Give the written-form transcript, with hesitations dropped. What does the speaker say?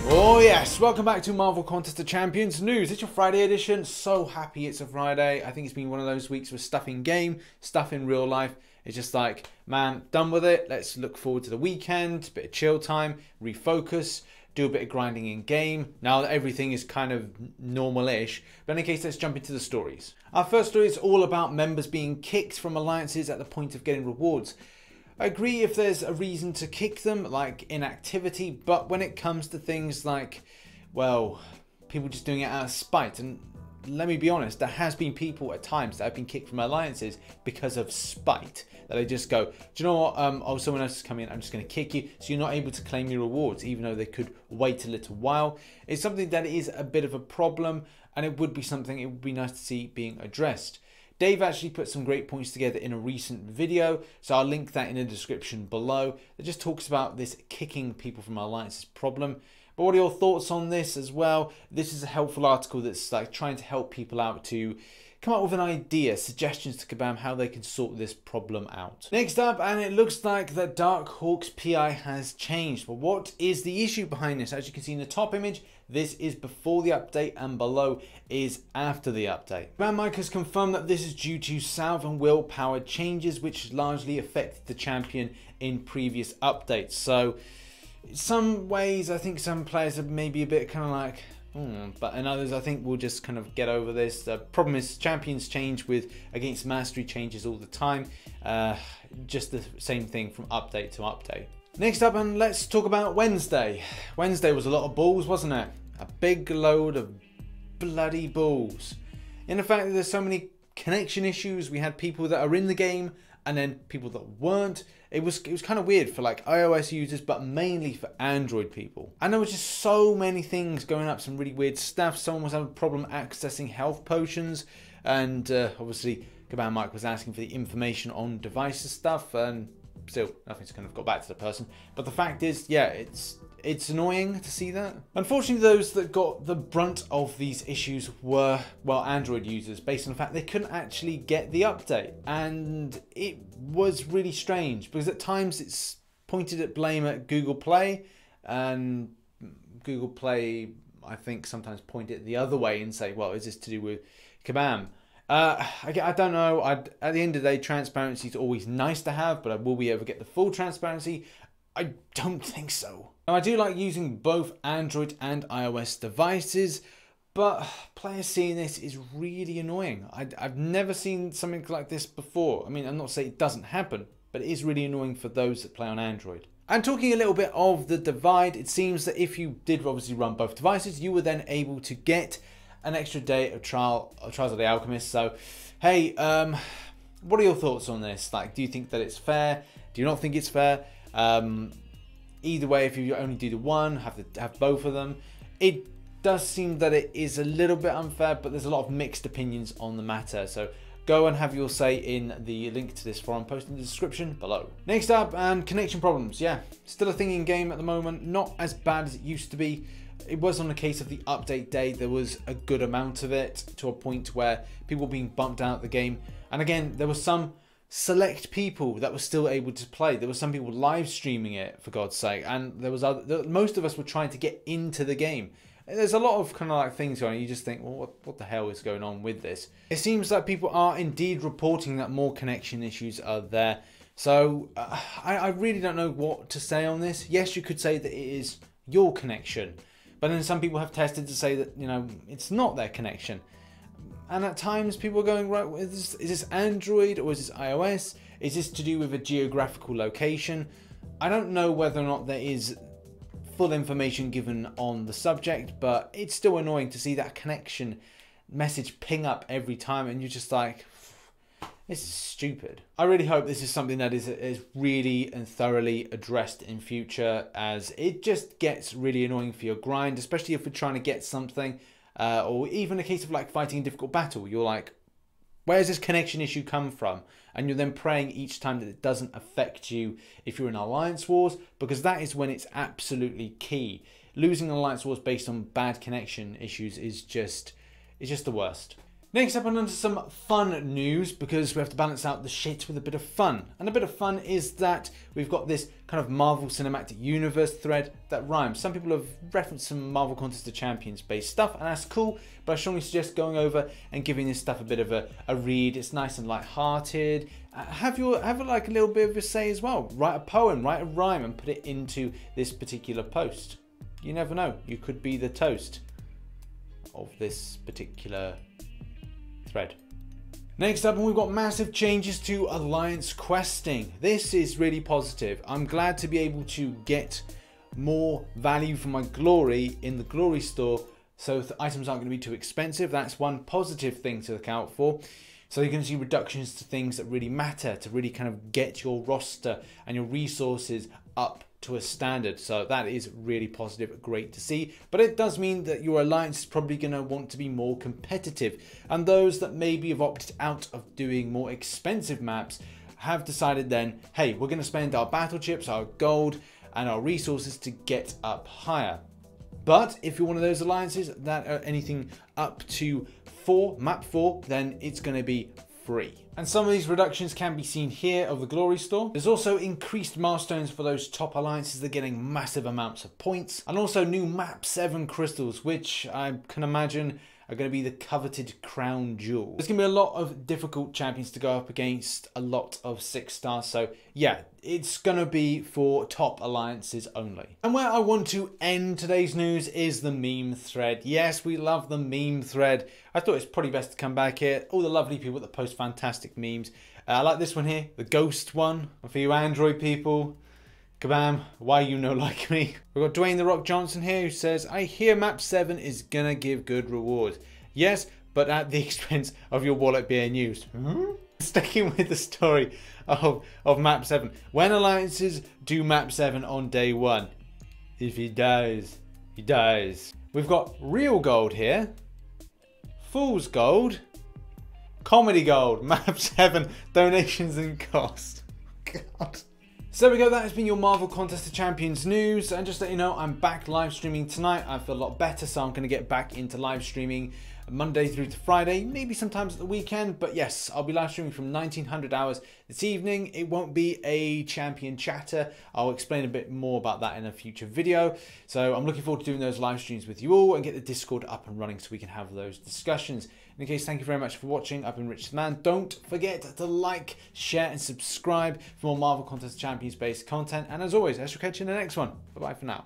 Oh yes, welcome back to Marvel Contest of Champions News. It's your Friday edition. So happy it's a Friday. I think it's been one of those weeks with stuff in game, stuff in real life. It's just like, man, done with it. Let's look forward to the weekend, a bit of chill time, refocus, do a bit of grinding in game. Now that everything is kind of normal-ish. But in any case, let's jump into the stories. Our first story is all about members being kicked from alliances at the point of getting rewards. I agree if there's a reason to kick them, like inactivity, but when it comes to things like, well, people just doing it out of spite, and let me be honest, there has been people at times that have been kicked from alliances because of spite, that they just go, do you know what, oh, someone else is coming in, I'm just going to kick you, so you're not able to claim your rewards, even though they could wait a little while. It's something that is a bit of a problem, and it would be something it would be nice to see being addressed. Dave actually put some great points together in a recent video, so I'll link that in the description below. It just talks about this kicking people from alliances problem. But what are your thoughts on this as well? This is a helpful article that's like trying to help people out to come up with an idea, suggestions to Kabam how they can sort this problem out. Next up, and it looks like that Darkhawk's PI has changed. But what is the issue behind this? As you can see in the top image, this is before the update and below is after the update. Kabam Mike has confirmed that this is due to salve and willpower changes which largely affected the champion in previous updates. So in some ways I think some players are maybe a bit kind of like, but in others I think we'll just kind of get over this. The problem is champions change against mastery changes all the time. Just the same thing from update to update. Next up, and let's talk about Wednesday. Wednesday was a lot of balls, wasn't it? A big load of bloody balls. In the fact that there's so many connection issues, we had people that are in the game and then people that weren't. It was kind of weird for like iOS users, but mainly for Android people. And there was just so many things going up, some really weird stuff. Someone was having a problem accessing health potions, and obviously Kabam Mike was asking for the information on devices stuff, and still nothing's kind of got back to the person. But the fact is, yeah, it's annoying to see that. Unfortunately, those that got the brunt of these issues were, well, Android users, based on the fact they couldn't actually get the update. And it was really strange because at times it's pointed at blame at Google Play, and Google Play, I think, sometimes point it the other way and say, well, is this to do with Kabam? I don't know. At the end of the day, transparency is always nice to have, but will we ever get the full transparency? I don't think so. Now, I do like using both Android and iOS devices, but players seeing this is really annoying. I've never seen something like this before. I mean, I'm not saying it doesn't happen, but it is really annoying for those that play on Android. And talking a little bit of the divide, it seems that if you did obviously run both devices, you were then able to get an extra day of Trials of the Alchemist. So, hey, what are your thoughts on this? Like, do you think that it's fair? Do you not think it's fair? Either way, if you only do the one, have both of them. It does seem that it is a little bit unfair, but there's a lot of mixed opinions on the matter. So go and have your say in the link to this forum post in the description below. Next up, and connection problems. Yeah, still a thing in game at the moment. Not as bad as it used to be. It was on the case of the update day, there was a good amount of it, to a point where people were being bumped out of the game. And again, there were some select people that were still able to play. There were some people live streaming it, for God's sake, and there was most of us were trying to get into the game. There's a lot of kind of like things going on. You just think, well, what the hell is going on with this? It seems like people are indeed reporting that more connection issues are there. So I really don't know what to say on this. Yes, you could say that it is your connection, but then some people have tested to say that, you know, it's not their connection. And at times people are going, right, is this Android or is this iOS? Is this to do with a geographical location? I don't know whether or not there is full information given on the subject, but it's still annoying to see that connection message ping up every time, and you're just like, this is stupid. I really hope this is something that is really and thoroughly addressed in future, as it just gets really annoying for your grind, especially if we're trying to get something, or even a case of like fighting a difficult battle. You're like, where's this connection issue come from? And you're then praying each time that it doesn't affect you if you're in Alliance Wars, because that is when it's absolutely key. Losing Alliance Wars based on bad connection issues is just the worst. Next up, on to some fun news, because we have to balance out the shit with a bit of fun. And a bit of fun is that we've got this kind of Marvel Cinematic Universe thread that rhymes. Some people have referenced some Marvel Contest of Champions based stuff, and that's cool, but I strongly suggest going over and giving this stuff a bit of a read. It's nice and light-hearted. Have like a little bit of a say as well. Write a poem, write a rhyme, and put it into this particular post. You never know, you could be the toast of this particular thread. Next up, we've got massive changes to Alliance questing. This is really positive. I'm glad to be able to get more value for my glory in the glory store, so the items aren't going to be too expensive. That's one positive thing to look out for. So you're going to see reductions to things that really matter, to really kind of get your roster and your resources up to a standard. So that is really positive, great to see. But it does mean that your alliance is probably going to want to be more competitive. And those that maybe have opted out of doing more expensive maps have decided then, hey, we're going to spend our battle chips, our gold, and our resources to get up higher. But if you're one of those alliances that are anything up to map 4, then it's going to be free. And some of these reductions can be seen here of the glory store. There's also increased milestones for those top alliances. They're getting massive amounts of points, and also new map 7 crystals, which I can imagine are going to be the coveted crown jewel. There's going to be a lot of difficult champions to go up against, a lot of 6 stars. So yeah, it's going to be for top alliances only. And where I want to end today's news is the meme thread. Yes, we love the meme thread. I thought it's probably best to come back here. All the lovely people that post fantastic memes. I like this one here, the ghost one. For you Android people, Kabam, why you no like me? We've got Dwayne The Rock Johnson here, who says, I hear map 7 is gonna give good rewards. Yes, but at the expense of your wallet being used. Sticking with the story of map 7. When alliances do map 7 on day 1, if he dies, he dies. We've got real gold here, fool's gold, comedy gold, map 7, donations and cost. God. So there we go, that has been your Marvel Contest of Champions news. And just to let you know, I'm back live streaming tonight. I feel a lot better, so I'm going to get back into live streaming Monday through to Friday, maybe sometimes at the weekend. But yes, I'll be live streaming from 1900 hours this evening. It won't be a champion chatter. I'll explain a bit more about that in a future video. So I'm looking forward to doing those live streams with you all and get the Discord up and running so we can have those discussions. In case, thank you very much for watching. I've been RichTheMan. Don't forget to like, share, and subscribe for more Marvel Contest Champions based content. And as always, I shall catch you in the next one. Bye bye for now.